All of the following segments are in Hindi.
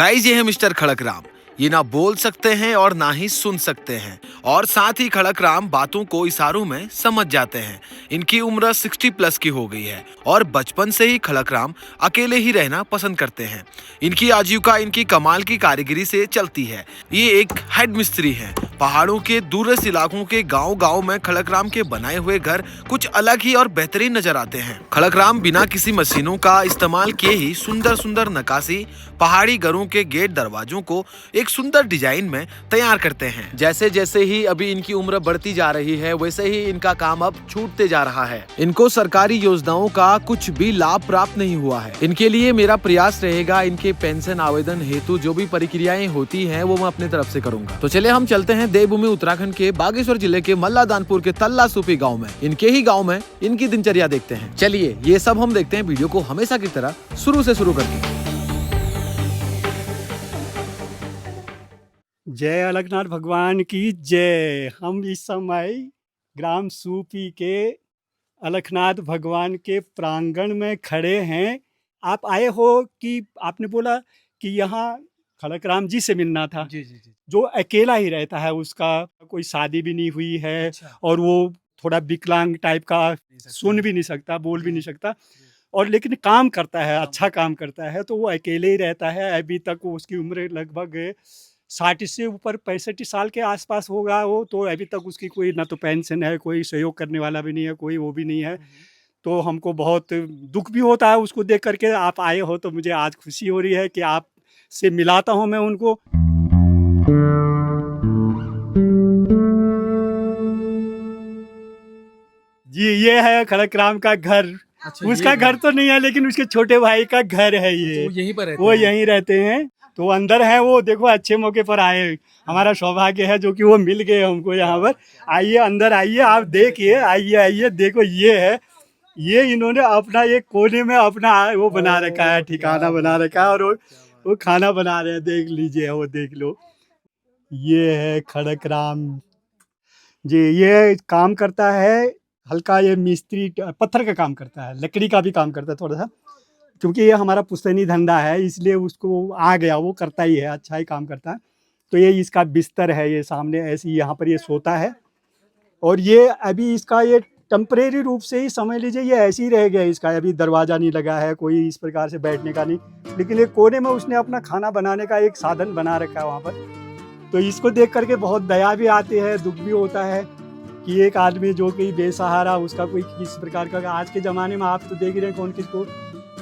गाइस ये है मिस्टर खड़कराम। ये ना बोल सकते हैं और ना ही सुन सकते हैं और साथ ही खड़कराम बातों को इशारों में समझ जाते हैं। इनकी उम्र 60 प्लस की हो गई है और बचपन से ही खड़कराम अकेले ही रहना पसंद करते हैं। इनकी आजीविका इनकी कमाल की कारीगरी से चलती है। ये एक हेड मिस्त्री हैं। पहाड़ों के दूरस्थ इलाकों के गांव-गांव में खड़कराम के बनाए हुए घर कुछ अलग ही और बेहतरीन नजर आते हैं। खड़कराम बिना किसी मशीनों का इस्तेमाल किए ही सुंदर-सुंदर नक्काशी पहाड़ी घरों के गेट दरवाजों को एक सुंदर डिजाइन में तैयार करते हैं। जैसे जैसे ही अभी इनकी उम्र बढ़ती जा रही है वैसे ही इनका काम अब छूटते जा रहा है। इनको सरकारी योजनाओं का कुछ भी लाभ प्राप्त नहीं हुआ है। इनके लिए मेरा प्रयास रहेगा, इनके पेंशन आवेदन हेतु जो भी प्रक्रियाएं होती हैं वो मैं अपने तरफ से करूंगा। तो चलिए हम चलते हैं देवभूमि उत्तराखंड के बागेश्वर जिले के मल्लादानपुर के तल्ला सूपी गाँव में। इनके ही गाँव में इनकी दिनचर्या देखते हैं। चलिए ये सब हम देखते हैं वीडियो को हमेशा की तरह शुरू से शुरू करके। जय अलखनाथ भगवान की जय। हम इस समय ग्राम सूपी के अलखनाथ भगवान के प्रांगण में खड़े हैं। आप आए हो कि आपने बोला कि यहाँ खड़कराम जी से मिलना था। जी जी जी। जो अकेला ही रहता है, उसका कोई शादी भी नहीं हुई है। अच्छा। और वो थोड़ा विकलांग टाइप का, सकता सुन भी नहीं सकता, बोल भी नहीं सकता, और लेकिन काम करता है, अच्छा काम करता है। तो वो अकेले ही रहता है। अभी तक वो, उसकी उम्र लगभग 60 से ऊपर 65 साल के आसपास होगा वो। तो अभी तक उसकी कोई ना तो पेंशन है, कोई सहयोग करने वाला भी नहीं है, कोई वो भी नहीं है। तो हमको बहुत दुख भी होता है उसको देख करके। आप आए हो तो मुझे आज खुशी हो रही है कि आप से मिलाता हूँ मैं उनको। जी, ये है खड़कराम का घर। अच्छा, उसका घर तो नहीं है, लेकिन उसके छोटे भाई का घर है ये। वो यहीं पर रहते वो हैं? यहीं रहते हैं। तो अंदर है वो। देखो, अच्छे मौके पर आए, हमारा सौभाग्य है जो कि वो मिल गए हमको यहाँ पर। आइए, अंदर आइए, आप देखिए। आइए आइए, देखो ये है। ये इन्होंने अपना एक कोने में अपना वो बना रखा है, ठिकाना बना रखा है। और वो खाना बना रहे हैं, देख लीजिए, वो देख लो। ये है खड़कराम जी। ये काम करता है हल्का, ये मिस्त्री पत्थर का काम करता है, लकड़ी का भी काम करता है थोड़ा सा। क्योंकि ये हमारा पुश्तैनी धंधा है, इसलिए उसको आ गया, वो करता ही है, अच्छा ही काम करता है। तो ये इसका बिस्तर है, ये सामने ऐसे यहाँ पर ये सोता है। और ये अभी इसका ये टेम्परेरी रूप से ही समझ लीजिए, ये ऐसे ही रह गया। इसका अभी दरवाज़ा नहीं लगा है, कोई इस प्रकार से बैठने का नहीं। लेकिन ये कोने में उसने अपना खाना बनाने का एक साधन बना रखा है वहाँ पर। तो इसको देख करके बहुत दया भी आती है, दुख भी होता है कि एक आदमी जो कि बेसहारा, उसका कोई किस प्रकार का, आज के ज़माने में आप तो देख ही रहे हैं कौन किसको,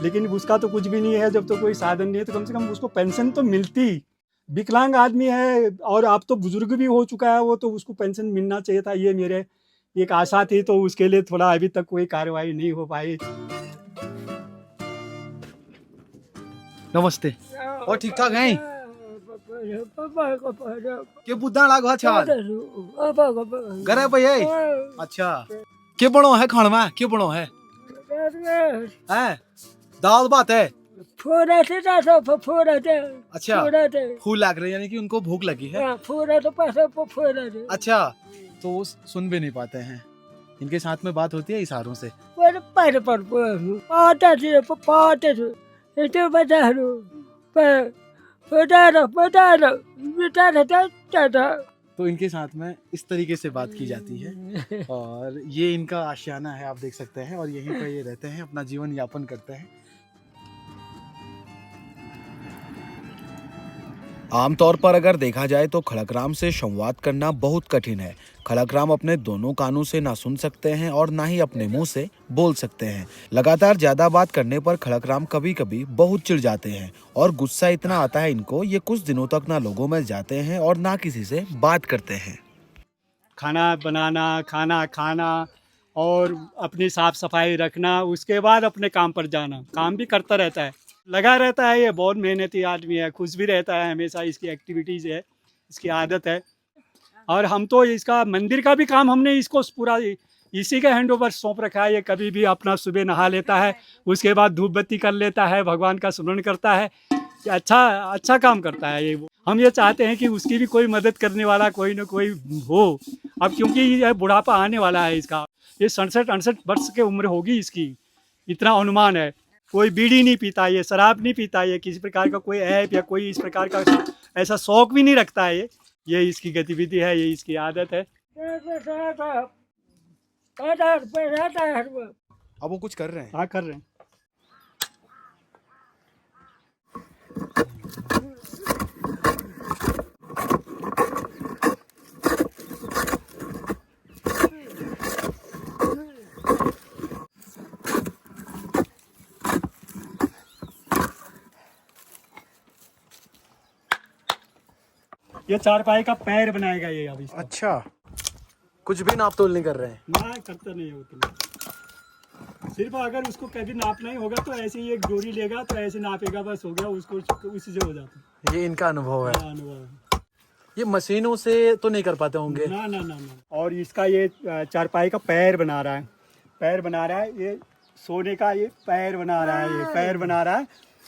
लेकिन उसका तो कुछ भी नहीं है। जब तो कोई साधन नहीं है तो कम से कम उसको पेंशन तो मिलती। विकलांग आदमी है और आप तो बुजुर्ग भी हो चुका है वो, तो उसको पेंशन मिलना चाहिए था, ये मेरे एक आशा थी। तो उसके लिए थोड़ा अभी तक कोई कार्रवाई नहीं हो पाई। नमस्ते। और ठीक ठाक हैं? के बुद्धा लागो छाल गरे भैया। अच्छा, के बनो है खान में? के बनो है? हैं? दाल भात है? अच्छा, फूल लाग रहे, यानी कि उनको भूख लगी है। अच्छा, तो वो सुन भी नहीं पाते हैं। इनके साथ में बात होती है इशारों से। तो इनके साथ में इस तरीके से बात की जाती है। और ये इनका आशियाना है, आप देख सकते हैं। और यहीं पर ये रहते हैं, अपना जीवन यापन करते हैं। आमतौर पर अगर देखा जाए तो खड़कराम से संवाद करना बहुत कठिन है। खड़कराम अपने दोनों कानों से ना सुन सकते हैं और ना ही अपने मुंह से बोल सकते हैं। लगातार ज्यादा बात करने पर खड़कराम कभी कभी बहुत चिढ़ जाते हैं और गुस्सा इतना आता है इनको, ये कुछ दिनों तक ना लोगों में जाते हैं और ना किसी से बात करते हैं। खाना बनाना, खाना खाना और अपनी साफ सफाई रखना, उसके बाद अपने काम पर जाना। काम भी करता रहता है, लगा रहता है। ये बहुत मेहनती आदमी है, खुश भी रहता है हमेशा। इसकी एक्टिविटीज़ है, इसकी आदत है। और हम तो इसका मंदिर का भी काम हमने इसको पूरा इसी का हैंड ओवर सौंप रखा है। ये कभी भी अपना सुबह नहा लेता है, उसके बाद धूप बत्ती कर लेता है, भगवान का स्मरण करता है। अच्छा काम करता है ये। हम ये चाहते हैं कि उसकी भी कोई मदद करने वाला कोई ना कोई हो। अब क्योंकि ये बुढ़ापा आने वाला है इसका, ये 67-68 वर्ष की उम्र होगी इसकी, इतना अनुमान है। कोई बीड़ी नहीं पीता, ये शराब नहीं पीता, ये किसी प्रकार का कोई ऐप या कोई इस प्रकार का ऐसा शौक भी नहीं रखता है। ये इसकी गतिविधि है, ये इसकी आदत है। अब वो कुछ कर रहे हैं। हाँ, कर रहे हैं। ये चारपाई का पैर बनाएगा ये अभी। अच्छा, कुछ भी नाप तोल नहीं कर रहे हैं। ना, करता नहीं है उतना। सिर्फ अगर उसको कभी नापना ही होगा तो ऐसे ही एक डोरी लेगा तो ऐसे नापेगा, बस हो गया, उसको उसी से हो जाता ये इनका अनुभव है। है। अनुभव है। ये मशीनों से तो नहीं कर पाते होंगे। ना ना ना ना। और इसका ये चारपाई का पैर बना रहा है, पैर बना रहा है, ये सोने का ये पैर बना रहा है, ये पैर बना रहा है।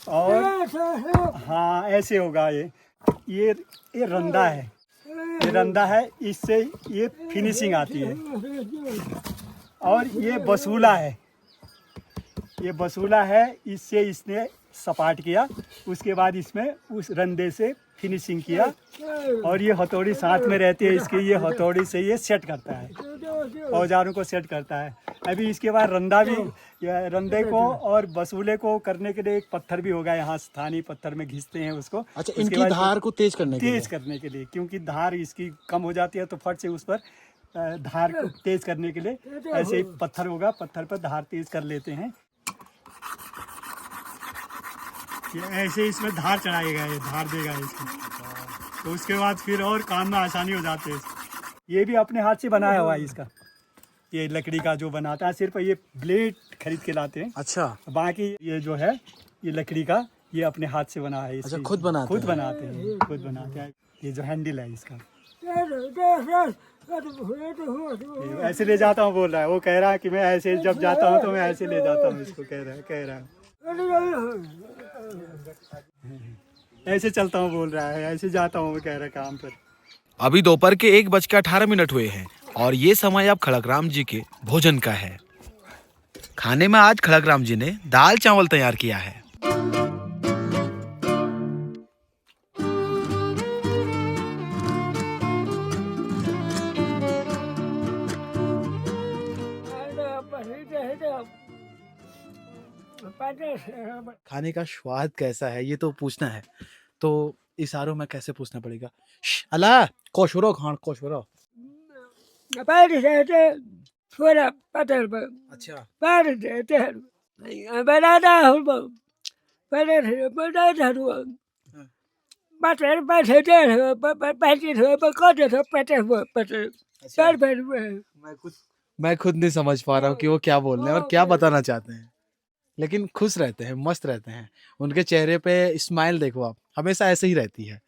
और हाँ, ऐसे होगा ये रंदा है, ये रंदा है, इससे ये फिनिशिंग आती है। और ये बसूला है, ये बसूला है, इससे इसने सपाट किया, उसके बाद इसमें उस रंदे से फिनिशिंग किया। और ये हथौड़ी साथ में रहती है इसकी, ये हथौड़ी से ये सेट करता है, औजारों को सेट करता है। अभी इसके बाद रंदा भी, रंदे को और बसूले को करने के लिए एक पत्थर भी होगा, यहाँ स्थानीय पत्थर में घिसते हैं उसको। अच्छा, इनकी धार को तेज करने के लिए, क्योंकि धार इसकी कम हो जाती है तो फट से उस पर धार को तेज करने के लिए ऐसे ही पत्थर होगा, पत्थर पर धार तेज कर लेते हैं। ये ऐसे इसमें धार चढ़ाएगा, ये धार देगा इसको, तो उसके बाद फिर और काम में आसानी हो जाती है। ये भी अपने हाथ से बनाया हुआ है इसका, ये लकड़ी का जो बनाता है, सिर्फ ये ब्लेड खरीद के लाते हैं। अच्छा, बाकी ये जो है ये लकड़ी का, ये अपने हाथ से बना है। अच्छा, खुद बनाते हैं। खुद बनाते हैं। ये जो हैंडल है इसका, ऐसे ले जाता हूँ बोल रहा है, वो कह रहा है कि मैं ऐसे जब जाता हूँ तो मैं ऐसे ले जाता हूँ इसको, कह रहा है ऐसे चलता हूँ बोल रहा है, ऐसे जाता हूँ, कह रहा है काम पर। अभी दोपहर के 1:18 हुए हैं और ये समय अब खड़कराम जी के भोजन का है। खाने में आज खड़कराम जी ने दाल चावल तैयार किया है। खाने का स्वाद कैसा है ये तो पूछना है, तो इशारों में कैसे पूछना पड़ेगा? अला कोशुरो खान कोशुरो। अच्छा, मैं खुद नहीं समझ पा रहा हूँ कि वो क्या बोल रहे हैं और क्या बताना चाहते हैं, लेकिन खुश रहते हैं, मस्त रहते हैं। उनके चेहरे पे स्माइल देखो आप, हमेशा ऐसे ही रहती है।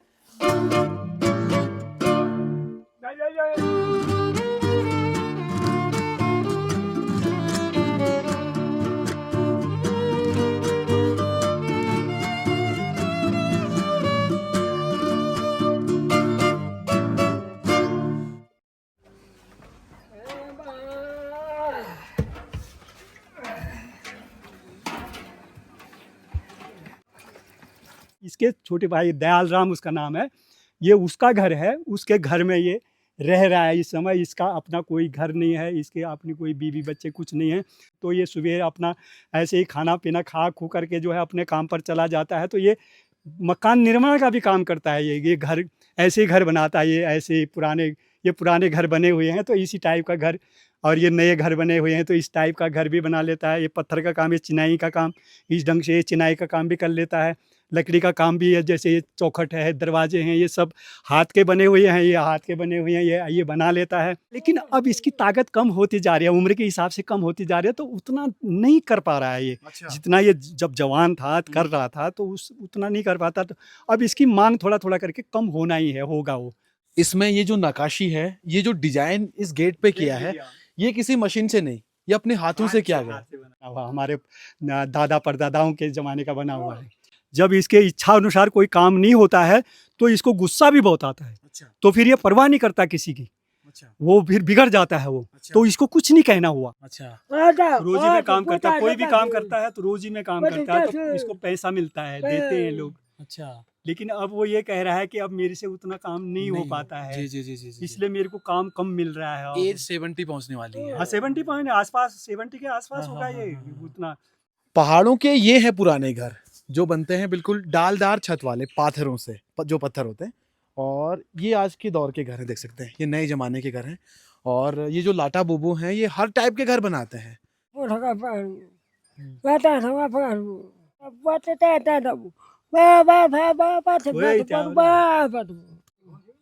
इसके छोटे भाई दयाल राम उसका नाम है, ये उसका घर है, उसके घर में ये रह रहा है इस समय। इसका अपना कोई घर नहीं है, इसके अपनी कोई बीवी बच्चे कुछ नहीं है। तो ये सुबह अपना ऐसे ही खाना पीना खा खू करके जो है अपने काम पर चला जाता है। तो ये मकान निर्माण का भी काम करता है, ये घर ऐसे ही घर बनाता है। ये ऐसे पुराने घर बने हुए हैं तो इसी टाइप का घर, और ये नए घर बने हुए हैं तो इस टाइप का घर भी बना लेता है। ये पत्थर का काम, ये चिनाई का काम, इस ढंग से ये चिनाई का काम भी कर लेता है। लकड़ी का काम भी है, जैसे ये चौखट है, दरवाजे हैं, ये सब हाथ के बने हुए हैं, ये बना लेता है। लेकिन अब इसकी ताकत कम होती जा रही है, उम्र के हिसाब से कम होती जा रही है, तो उतना नहीं कर पा रहा है ये। अच्छा। जितना ये जब जवान था कर रहा था तो उतना नहीं कर पाता। तो अब इसकी मांग थोड़ा थोड़ा करके कम होना ही है, होगा वो। इसमें ये जो नक्काशी है, ये जो डिजाइन इस गेट पे किया है, ये किसी मशीन से नहीं, ये अपने हाथों से किया गया। हमारे दादा परदादाओं के जमाने का बना हुआ है। जब इसके इच्छा अनुसार कोई काम नहीं होता है तो इसको गुस्सा भी बहुत आता है। अच्छा। तो फिर ये परवाह नहीं करता किसी की। अच्छा वो फिर बिगड़ जाता है वो। अच्छा। तो इसको कुछ नहीं कहना हुआ, अच्छा रोजी में काम करता है, कोई भी काम करता है तो रोजी में काम करता है तो इसको पैसा मिलता है, देते हैं लोग। अच्छा लेकिन अब वो ये कह रहा है कि अब मेरे से उतना काम नहीं हो पाता है, जी जी जी जी जी। इसलिए मेरे को काम कम मिल रहा है। एज 70 पहुंचने वाली है। हाँ 70 पॉइंट आसपास, 70 के आसपास हाँ, होगा हाँ, ये हाँ, हाँ। उतना। पहाड़ों के ये है पुराने घर जो बनते हैं बिल्कुल डालदार छत वाले पाथरों से, जो पत्थर होते हैं। और ये आज के दौर के घर हैं, देख सकते हैं ये नए जमाने के घर हैं। और ये जो लाटा बुबू हैं ये हर टाइप के घर बनाते हैं।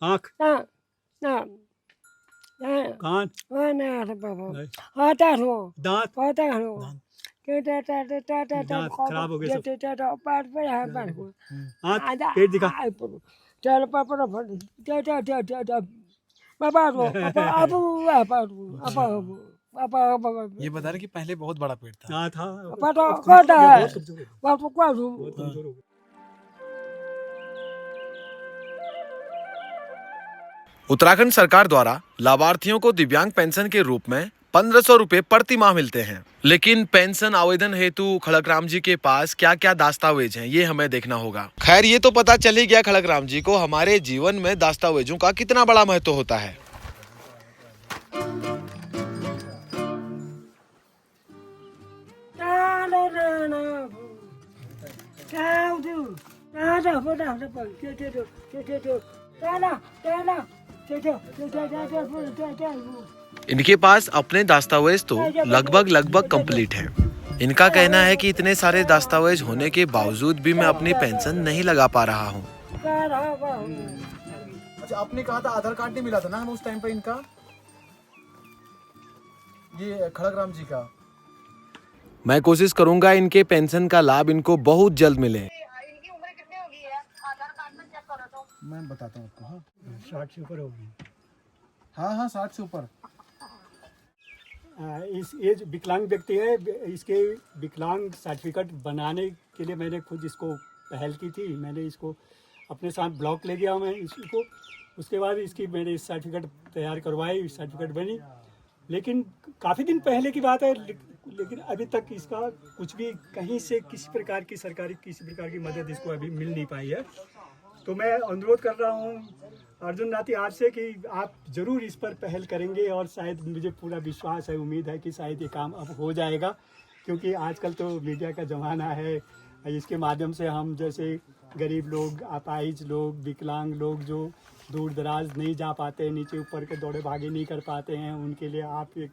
आँख कान दांत खराब हो गए सब। हाथ पेट दिखा। ये बता रहे कि पहले बहुत बड़ा पेड़ था। हाँ था, बहुत बहुत कमजोर हो गया। उत्तराखंड सरकार द्वारा लाभार्थियों को दिव्यांग पेंशन के रूप में 1500 रुपए प्रति माह मिलते हैं। लेकिन पेंशन आवेदन हेतु खड़कराम जी के पास क्या क्या दस्तावेज हैं ये हमें देखना होगा। खैर ये तो पता चल ही गया खड़कराम जी को हमारे जीवन में दस्तावेजों का कितना बड़ा महत्व होता है। इनके पास अपने दस्तावेज तो लगभग कंप्लीट हैं। इनका कहना है कि इतने सारे दस्तावेज होने के बावजूद भी मैं अपनी पेंशन नहीं लगा पा रहा हूँ। अच्छा आपने कहा था आधार कार्ड नहीं मिला था ना उस टाइम पे इनका, ये खड़कराम जी का। मैं कोशिश करूंगा इनके पेंशन का लाभ इनको बहुत जल्द मिले। इनकी उम्र कितनी हो गई है? आधार कार्ड में चेक करो तो। मैं बताता हूँ आपको। हाँ 60 से ऊपर होगी। हाँ हाँ 60 से ऊपर। इस ये जो विकलांग व्यक्ति है, इसके विकलांग सर्टिफिकेट बनाने के लिए मैंने खुद इसको पहल की थी। मैंने इसको अपने साथ ब्लॉक ले गया मैं इसको, उसके बाद इसकी मैंने सर्टिफिकेट तैयार करवाई, सर्टिफिकेट बनी। लेकिन काफ़ी दिन पहले की बात है, लेकिन अभी तक इसका कुछ भी कहीं से किसी प्रकार की सरकारी किसी प्रकार की मदद इसको अभी मिल नहीं पाई है। तो मैं अनुरोध कर रहा हूँ अर्जुन नाती आपसे कि आप ज़रूर इस पर पहल करेंगे और शायद मुझे पूरा विश्वास है, उम्मीद है कि शायद ये काम अब हो जाएगा। क्योंकि आजकल तो मीडिया का ज़माना है, इसके माध्यम से हम जैसे गरीब लोग, अपाहिज लोग, विकलांग लोग जो दूर दराज नहीं जा पाते, नीचे ऊपर के दौड़े भागे नहीं कर पाते हैं, उनके लिए आप एक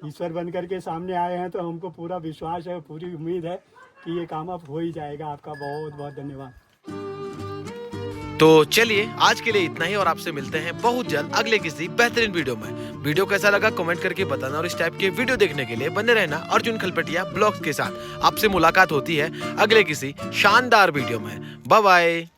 ईश्वर बन करके सामने आए हैं। तो हमको पूरा विश्वास है, पूरी उम्मीद है कि ये काम अब हो ही जाएगा। आपका बहुत बहुत धन्यवाद। तो चलिए आज के लिए इतना ही और आपसे मिलते हैं बहुत जल्द अगले किसी बेहतरीन वीडियो में। वीडियो कैसा लगा कमेंट करके बताना और इस टाइप के वीडियो देखने के लिए बने रहना अर्जुन खलपटिया ब्लॉग्स के साथ। आपसे मुलाकात होती है अगले किसी शानदार वीडियो में। Bye bye.